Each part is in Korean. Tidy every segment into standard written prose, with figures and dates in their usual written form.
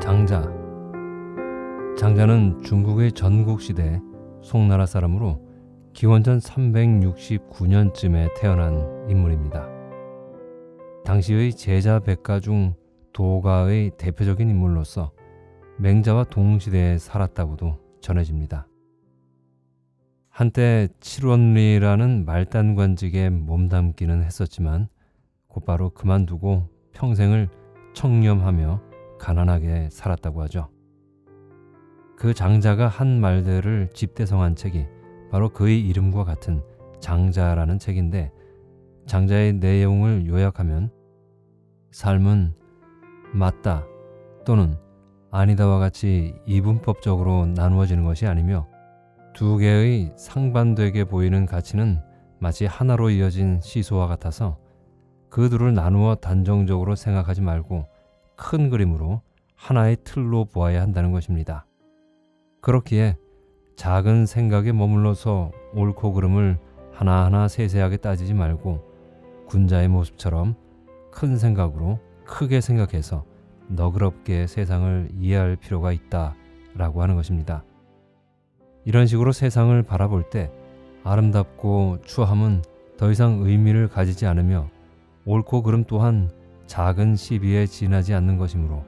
장자. 장자는 중국의 전국시대 송나라 사람으로 기원전 369년쯤에 태어난 인물입니다. 당시의 제자 백가 중 도가의 대표적인 인물로서 맹자와 동시대에 살았다고도 전해집니다. 한때 칠원리라는 말단관직에 몸담기는 했었지만 곧바로 그만두고 평생을 청렴하며 가난하게 살았다고 하죠. 그 장자가 한 말들을 집대성한 책이 바로 그의 이름과 같은 장자라는 책인데, 장자의 내용을 요약하면 삶은 맞다 또는 아니다와 같이 이분법적으로 나누어지는 것이 아니며, 두 개의 상반되게 보이는 가치는 마치 하나로 이어진 시소와 같아서 그 둘을 나누어 단정적으로 생각하지 말고 큰 그림으로 하나의 틀로 보아야 한다는 것입니다. 그렇기에 작은 생각에 머물러서 옳고 그름을 하나하나 세세하게 따지지 말고 군자의 모습처럼 큰 생각으로 크게 생각해서 너그럽게 세상을 이해할 필요가 있다라고 하는 것입니다. 이런 식으로 세상을 바라볼 때 아름답고 추함은 더 이상 의미를 가지지 않으며 옳고 그름 또한 작은 시비에 지나지 않는 것이므로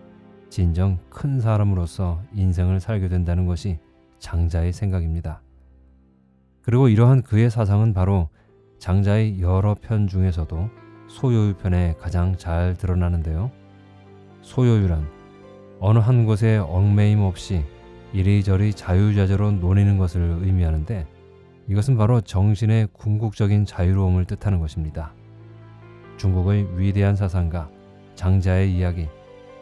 진정 큰 사람으로서 인생을 살게 된다는 것이 장자의 생각입니다. 그리고 이러한 그의 사상은 바로 장자의 여러 편 중에서도 소요유편에 가장 잘 드러나는데요. 소요유란 어느 한 곳에 얽매임 없이 이리저리 자유자재로 논의는 것을 의미하는데, 이것은 바로 정신의 궁극적인 자유로움을 뜻하는 것입니다. 중국의 위대한 사상가 장자의 이야기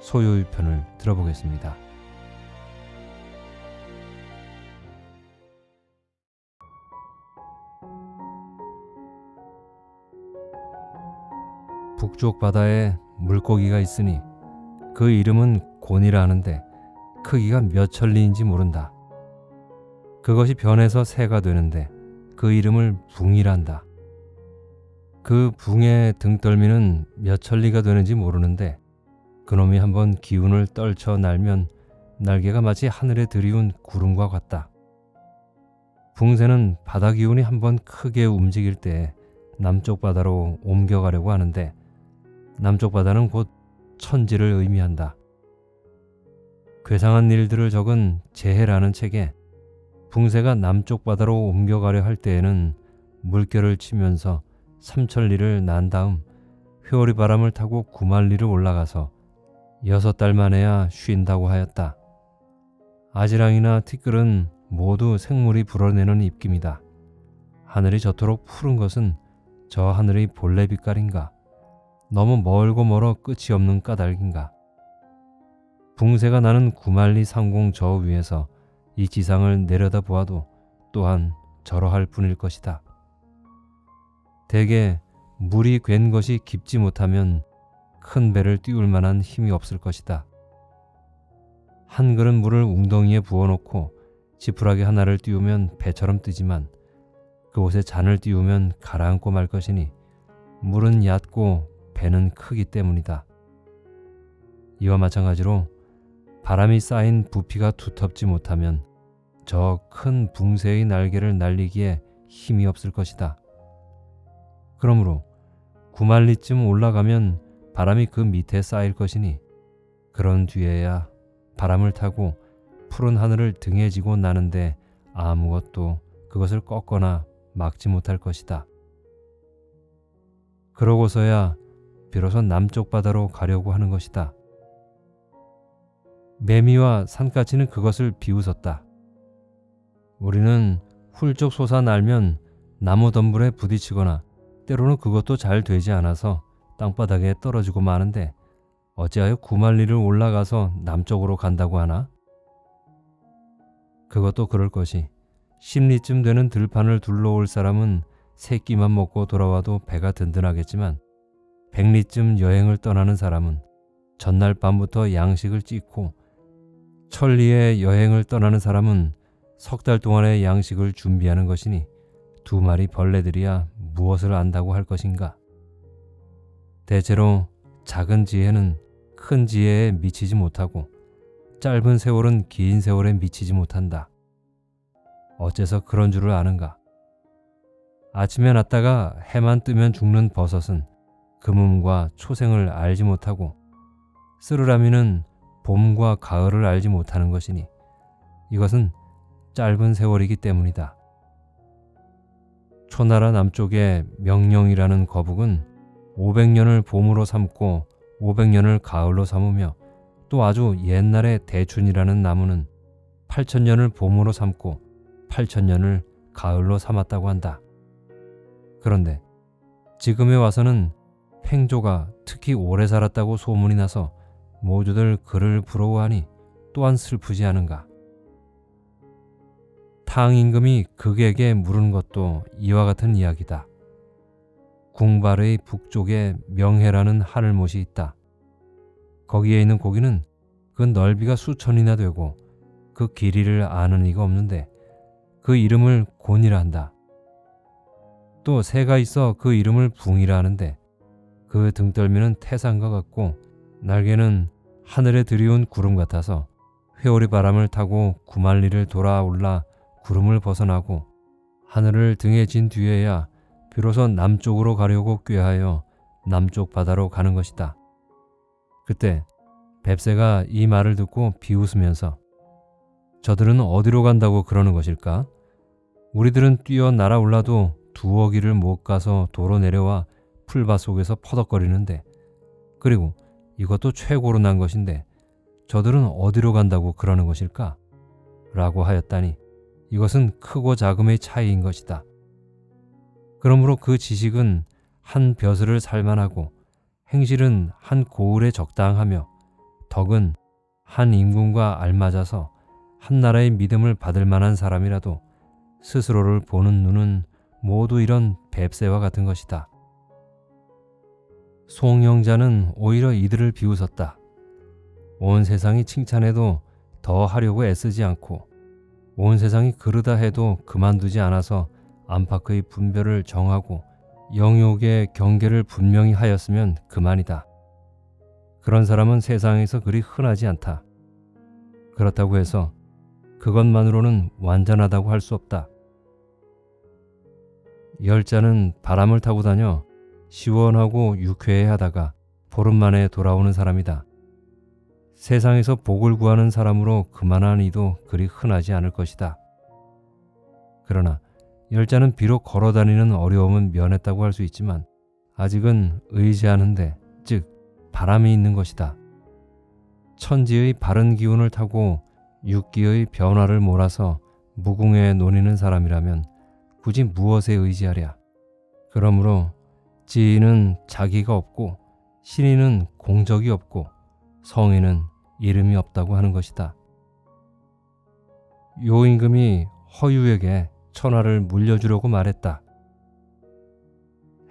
소요유편을 들어보겠습니다. 북쪽 바다에 물고기가 있으니 그 이름은 곤이라 하는데 크기가 몇 천리인지 모른다. 그것이 변해서 새가 되는데 그 이름을 붕이란다. 그 붕의 등떨미는 몇 천리가 되는지 모르는데 그놈이 한번 기운을 떨쳐 날면 날개가 마치 하늘에 들이운 구름과 같다. 붕새는 바다 기운이 한번 크게 움직일 때 남쪽 바다로 옮겨가려고 하는데 남쪽 바다는 곧 천지를 의미한다. 괴상한 일들을 적은 재해라는 책에 붕새가 남쪽 바다로 옮겨가려 할 때에는 물결을 치면서 삼천리를 난 다음 회오리 바람을 타고 9만리를 올라가서 6달 만에야 쉰다고 하였다. 아지랑이나 티끌은 모두 생물이 불어내는 입김이다. 하늘이 저토록 푸른 것은 저 하늘의 본래 빛깔인가? 너무 멀고 멀어 끝이 없는 까닭인가? 붕새가 나는 9만리 상공 저 위에서 이 지상을 내려다 보아도 또한 저러할 뿐일 것이다. 대개 물이 괜 것이 깊지 못하면 큰 배를 띄울 만한 힘이 없을 것이다. 한 그릇 물을 웅덩이에 부어놓고 지푸라기 하나를 띄우면 배처럼 뜨지만 그곳에 잔을 띄우면 가라앉고 말 것이니 물은 얕고 배는 크기 때문이다. 이와 마찬가지로 바람이 쌓인 부피가 두텁지 못하면 저 큰 붕새의 날개를 날리기에 힘이 없을 것이다. 그러므로 9만리쯤 올라가면 바람이 그 밑에 쌓일 것이니 그런 뒤에야 바람을 타고 푸른 하늘을 등에 지고 나는데 아무것도 그것을 꺾거나 막지 못할 것이다. 그러고서야 비로소 남쪽 바다로 가려고 하는 것이다. 매미와 산까치는 그것을 비웃었다. 우리는 훌쩍 솟아 날면 나무 덤불에 부딪히거나 때로는 그것도 잘 되지 않아서 땅바닥에 떨어지고 마는데 어찌하여 9만리를 올라가서 남쪽으로 간다고 하나? 그것도 그럴 것이 10리쯤 되는 들판을 둘러올 사람은 세 끼만 먹고 돌아와도 배가 든든하겠지만 100리쯤 여행을 떠나는 사람은 전날 밤부터 양식을 찢고 천리의 여행을 떠나는 사람은 석 달 동안의 양식을 준비하는 것이니 2마리 벌레들이야 무엇을 안다고 할 것인가? 대체로 작은 지혜는 큰 지혜에 미치지 못하고 짧은 세월은 긴 세월에 미치지 못한다. 어째서 그런 줄을 아는가? 아침에 났다가 해만 뜨면 죽는 버섯은 금음과 초생을 알지 못하고 쓰르라미는 봄과 가을을 알지 못하는 것이니 이것은 짧은 세월이기 때문이다. 초나라 남쪽의 명령이라는 거북은 500년을 봄으로 삼고 500년을 가을로 삼으며 또 아주 옛날의 대춘이라는 나무는 8000년을 봄으로 삼고 8000년을 가을로 삼았다고 한다. 그런데 지금에 와서는 팽조가 특히 오래 살았다고 소문이 나서 모두들 그를 부러워하니 또한 슬프지 않은가. 탕임금이 극에게 물은 것도 이와 같은 이야기다. 궁발의 북쪽에 명해라는 하늘못이 있다. 거기에 있는 고기는 그 넓이가 수천이나 되고 그 길이를 아는 이가 없는데 그 이름을 곤이라 한다. 또 새가 있어 그 이름을 붕이라 하는데 그 등떨미는 태산과 같고 날개는 하늘에 들이운 구름 같아서 회오리 바람을 타고 구만리를 돌아올라 구름을 벗어나고 하늘을 등에 진 뒤에야 비로소 남쪽으로 가려고 꾀하여 남쪽 바다로 가는 것이다. 그때 뱁새가 이 말을 듣고 비웃으면서 저들은 어디로 간다고 그러는 것일까? 우리들은 뛰어 날아올라도 두어 길을 못 가서 도로 내려와 풀밭 속에서 퍼덕거리는데 그리고 이것도 최고로 난 것인데 저들은 어디로 간다고 그러는 것일까? 라고 하였다니 이것은 크고 작음의 차이인 것이다. 그러므로 그 지식은 한 벼슬을 살만하고 행실은 한 고을에 적당하며 덕은 한 임금과 알맞아서 한 나라의 믿음을 받을 만한 사람이라도 스스로를 보는 눈은 모두 이런 뱁새와 같은 것이다. 송영자는 오히려 이들을 비웃었다. 온 세상이 칭찬해도 더 하려고 애쓰지 않고 온 세상이 그러다 해도 그만두지 않아서 안팎의 분별을 정하고 영욕의 경계를 분명히 하였으면 그만이다. 그런 사람은 세상에서 그리 흔하지 않다. 그렇다고 해서 그것만으로는 완전하다고 할 수 없다. 열자는 바람을 타고 다녀 시원하고 유쾌해하다가 보름 만에 돌아오는 사람이다. 세상에서 복을 구하는 사람으로 그만한 이도 그리 흔하지 않을 것이다. 그러나 열자는 비록 걸어다니는 어려움은 면했다고 할 수 있지만 아직은 의지하는데, 즉 바람이 있는 것이다. 천지의 바른 기운을 타고 육기의 변화를 몰아서 무궁에 논이는 사람이라면 굳이 무엇에 의지하랴. 그러므로 지인은 자기가 없고 신인은 공적이 없고 성인은 이름이 없다고 하는 것이다. 요임금이 허유에게 천하를 물려주려고 말했다.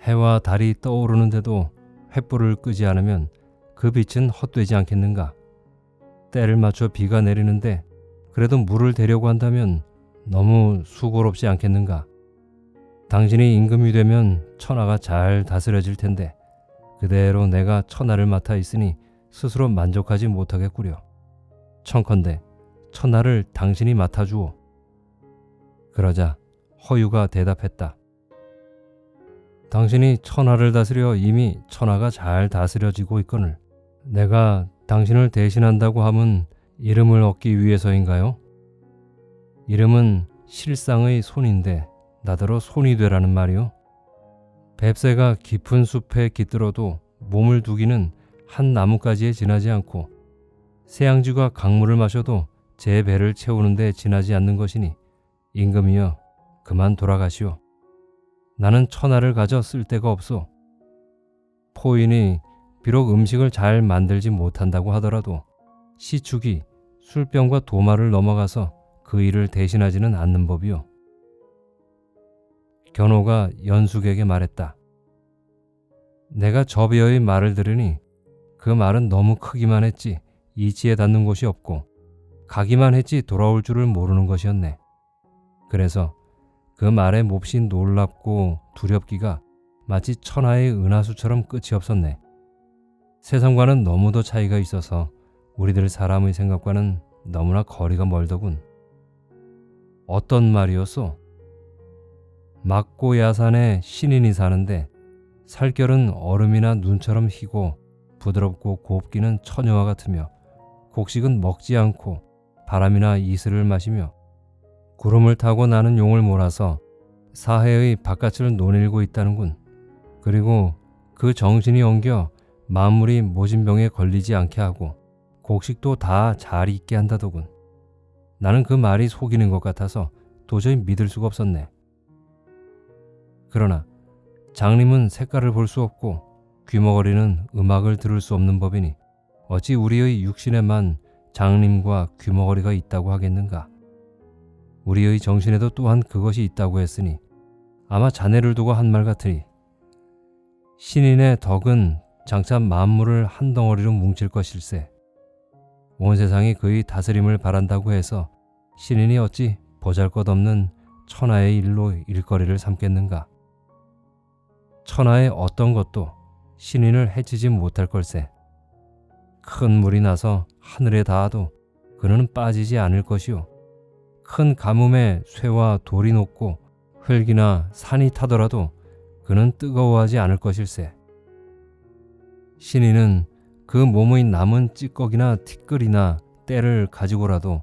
해와 달이 떠오르는데도 횃불을 끄지 않으면 그 빛은 헛되지 않겠는가? 때를 맞춰 비가 내리는데 그래도 물을 대려고 한다면 너무 수고롭지 않겠는가? 당신이 임금이 되면 천하가 잘 다스려질 텐데 그대로 내가 천하를 맡아 있으니 스스로 만족하지 못하겠구려. 청컨대 천하를 당신이 맡아주오. 그러자 허유가 대답했다. 당신이 천하를 다스려 이미 천하가 잘 다스려지고 있거늘 내가 당신을 대신한다고 함은 이름을 얻기 위해서인가요? 이름은 실상의 손인데 나더러 손이 되라는 말이요. 뱁새가 깊은 숲에 깃들어도 몸을 두기는 한 나뭇가지에 지나지 않고 새양쥐가 강물을 마셔도 제 배를 채우는 데 지나지 않는 것이니 임금이여 그만 돌아가시오. 나는 천하를 가져 쓸 데가 없소. 포인이 비록 음식을 잘 만들지 못한다고 하더라도 시축이 술병과 도마를 넘어가서 그 일을 대신하지는 않는 법이요. 견호가 연숙에게 말했다. 내가 저배어의 말을 들으니 그 말은 너무 크기만 했지 이치에 닿는 곳이 없고 가기만 했지 돌아올 줄을 모르는 것이었네. 그래서 그 말에 몹시 놀랍고 두렵기가 마치 천하의 은하수처럼 끝이 없었네. 세상과는 너무도 차이가 있어서 우리들 사람의 생각과는 너무나 거리가 멀더군. 어떤 말이었소? 막고야산에 신인이 사는데 살결은 얼음이나 눈처럼 희고 부드럽고 곱기는 처녀와 같으며 곡식은 먹지 않고 바람이나 이슬을 마시며 구름을 타고 나는 용을 몰아서 사해의 바깥을 노닐고 있다는군. 그리고 그 정신이 엉겨 만물이 모진병에 걸리지 않게 하고 곡식도 다 잘 익게 한다더군. 나는 그 말이 속이는 것 같아서 도저히 믿을 수가 없었네. 그러나 장님은 색깔을 볼 수 없고 귀머거리는 음악을 들을 수 없는 법이니 어찌 우리의 육신에만 장님과 귀머거리가 있다고 하겠는가. 우리의 정신에도 또한 그것이 있다고 했으니 아마 자네를 두고 한 말 같으니 신인의 덕은 장차 만물을 한 덩어리로 뭉칠 것일세. 온 세상이 그의 다스림을 바란다고 해서 신인이 어찌 보잘것없는 천하의 일로 일거리를 삼겠는가. 천하의 어떤 것도 신인을 해치지 못할 걸세. 큰 물이 나서 하늘에 닿아도 그는 빠지지 않을 것이요. 큰 가뭄에 쇠와 돌이 녹고 흙이나 산이 타더라도 그는 뜨거워하지 않을 것일세. 신인은 그 몸의 남은 찌꺼기나 티끌이나 때를 가지고라도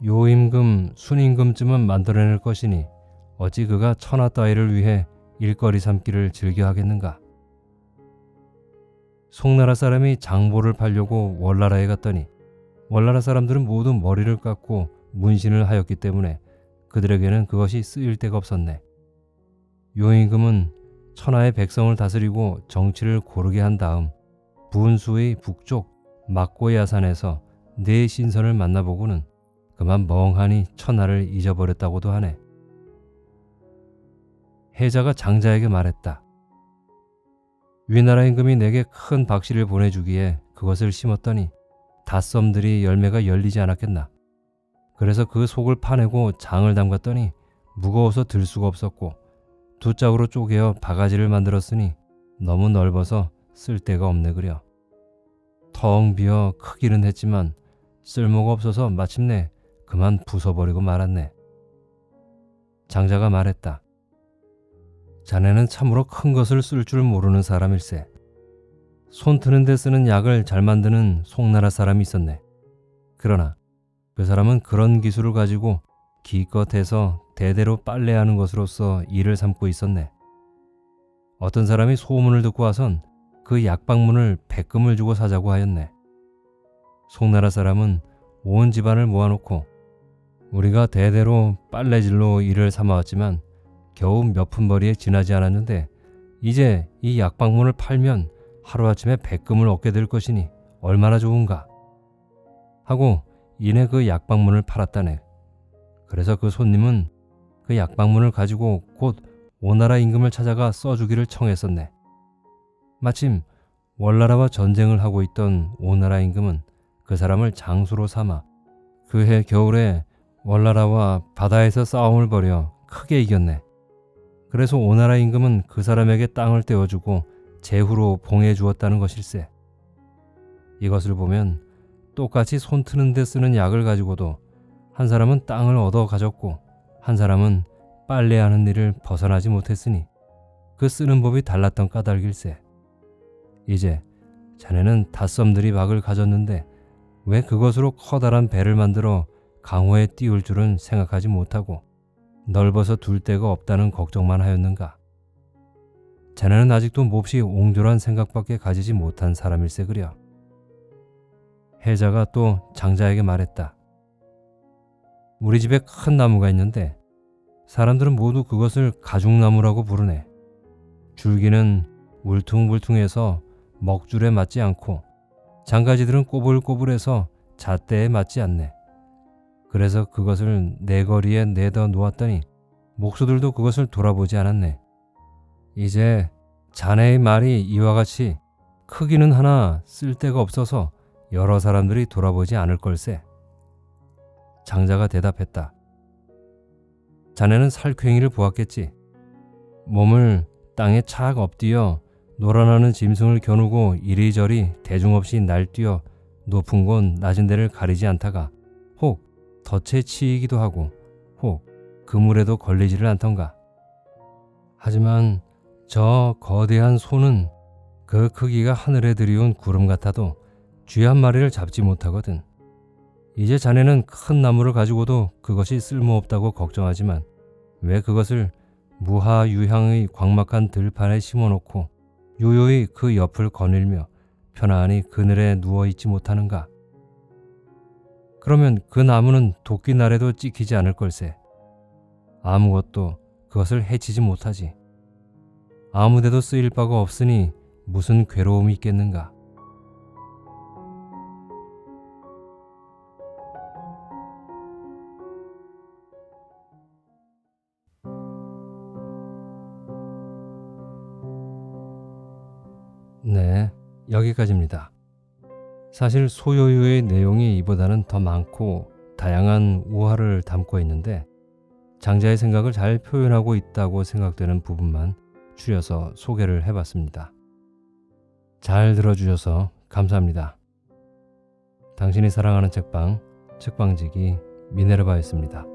요임금, 순임금쯤은 만들어낼 것이니 어찌 그가 천하 따위를 위해 일거리 삼기를 즐겨 하겠는가. 송나라 사람이 장보를 팔려고 월나라에 갔더니 월나라 사람들은 모두 머리를 깎고 문신을 하였기 때문에 그들에게는 그것이 쓰일 데가 없었네. 요임금은 천하의 백성을 다스리고 정치를 고르게 한 다음 분수의 북쪽 막고야산에서 네 신선을 만나보고는 그만 멍하니 천하를 잊어버렸다고도 하네. 해자가 장자에게 말했다. 위나라 임금이 내게 큰 박씨를 보내주기에 그것을 심었더니 닷섬들이 열매가 열리지 않았겠나. 그래서 그 속을 파내고 장을 담갔더니 무거워서 들 수가 없었고 두 짝으로 쪼개어 바가지를 만들었으니 너무 넓어서 쓸 데가 없네 그려. 텅 비어 크기는 했지만 쓸모가 없어서 마침내 그만 부숴버리고 말았네. 장자가 말했다. 자네는 참으로 큰 것을 쓸 줄 모르는 사람일세. 손 트는 데 쓰는 약을 잘 만드는 송나라 사람이 있었네. 그러나 그 사람은 그런 기술을 가지고 기껏해서 대대로 빨래하는 것으로서 일을 삼고 있었네. 어떤 사람이 소문을 듣고 와선 그 약방문을 백금을 주고 사자고 하였네. 송나라 사람은 온 집안을 모아놓고 우리가 대대로 빨래질로 일을 삼아왔지만 겨우 몇 푼벌이에 지나지 않았는데 이제 이 약방문을 팔면 하루아침에 백금을 얻게 될 것이니 얼마나 좋은가 하고 이내 그 약방문을 팔았다네. 그래서 그 손님은 그 약방문을 가지고 곧 오나라 임금을 찾아가 써주기를 청했었네. 마침 월나라와 전쟁을 하고 있던 오나라 임금은 그 사람을 장수로 삼아 그해 겨울에 월나라와 바다에서 싸움을 벌여 크게 이겼네. 그래서 오나라 임금은 그 사람에게 땅을 떼어주고 제후로 봉해 주었다는 것일세. 이것을 보면 똑같이 손 트는 데 쓰는 약을 가지고도 한 사람은 땅을 얻어 가졌고 한 사람은 빨래하는 일을 벗어나지 못했으니 그 쓰는 법이 달랐던 까닭일세. 이제 자네는 닷섬들이 박을 가졌는데 왜 그것으로 커다란 배를 만들어 강호에 띄울 줄은 생각하지 못하고 넓어서 둘 데가 없다는 걱정만 하였는가. 자네는 아직도 몹시 옹졸한 생각밖에 가지지 못한 사람일세 그려. 해자가 또 장자에게 말했다. 우리 집에 큰 나무가 있는데 사람들은 모두 그것을 가죽나무라고 부르네. 줄기는 울퉁불퉁해서 먹줄에 맞지 않고 장가지들은 꼬불꼬불해서 잣대에 맞지 않네. 그래서 그것을 내거리에 내다 놓았더니 목수들도 그것을 돌아보지 않았네. 이제 자네의 말이 이와 같이 크기는 하나 쓸 데가 없어서 여러 사람들이 돌아보지 않을 걸세. 장자가 대답했다. 자네는 살쾡이를 보았겠지. 몸을 땅에 착 엎드려 놀아나는 짐승을 겨누고 이리저리 대중 없이 날뛰어 높은 곳 낮은 데를 가리지 않다가 덫에 치이기도 하고 혹 그물에도 걸리지를 않던가. 하지만 저 거대한 소는 그 크기가 하늘에 들이운 구름 같아도 쥐 한 마리를 잡지 못하거든. 이제 자네는 큰 나무를 가지고도 그것이 쓸모없다고 걱정하지만 왜 그것을 무하유향의 광막한 들판에 심어놓고 요요히 그 옆을 거닐며 편안히 그늘에 누워있지 못하는가? 그러면 그 나무는 도끼날에도 찍히지 않을 걸세. 아무것도 그것을 해치지 못하지. 아무데도 쓰일 바가 없으니 무슨 괴로움이 있겠는가? 네, 여기까지입니다. 사실 소요요의 내용이 이보다는 더 많고 다양한 우화를 담고 있는데 장자의 생각을 잘 표현하고 있다고 생각되는 부분만 추려서 소개를 해봤습니다. 잘 들어주셔서 감사합니다. 당신이 사랑하는 책방, 책방지기 미네르바였습니다.